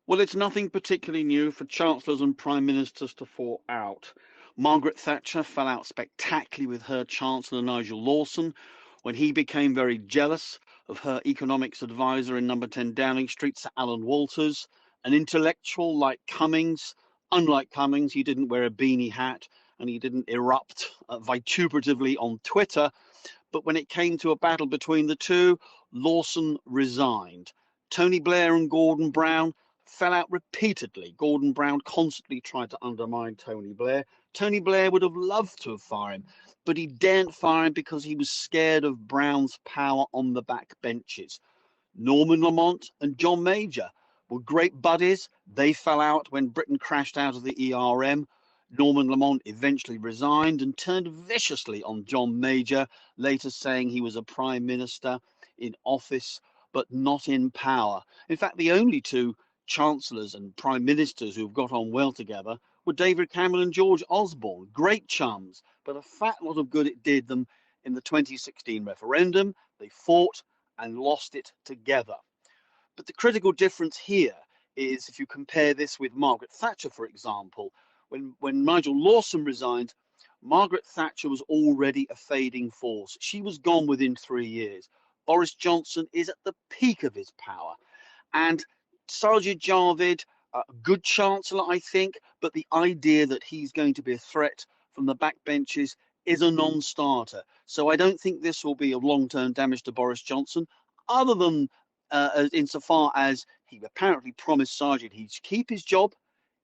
Well, it's nothing particularly new for chancellors and prime ministers to fall out. Margaret Thatcher fell out spectacularly with her chancellor Nigel Lawson when he became very jealous of her economics advisor in number 10 Downing Street, Sir Alan Walters, an intellectual like Cummings. Unlike Cummings, he didn't wear a beanie hat and he didn't erupt vituperatively on Twitter. But when it came to a battle between the two, Lawson resigned. Tony Blair and Gordon Brown fell out repeatedly. Gordon Brown constantly tried to undermine Tony Blair. Tony Blair would have loved to have fired him, but he daren't fire him because he was scared of Brown's power on the back benches. Norman Lamont and John Major were great buddies. They fell out when Britain crashed out of the ERM. Norman Lamont eventually resigned and turned viciously on John Major, later saying he was a prime minister in office but not in power. In fact, the only two chancellors and prime ministers who have got on well together were David Cameron and George Osborne, great chums, but a fat lot of good it did them in the 2016 referendum. They fought and lost it together. But the critical difference here is if you compare this with Margaret Thatcher, for example, when Nigel Lawson resigned, Margaret Thatcher was already a fading force. She was gone within 3 years. Boris Johnson is at the peak of his power. And Sajid Javid, a good chancellor, I think, but the idea that he's going to be a threat from the backbenches is a non-starter. So I don't think this will be of long-term damage to Boris Johnson, other than insofar as he apparently promised Sajid he'd keep his job.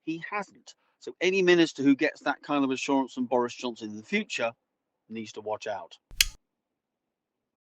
He hasn't. So any minister who gets that kind of assurance from Boris Johnson in the future needs to watch out.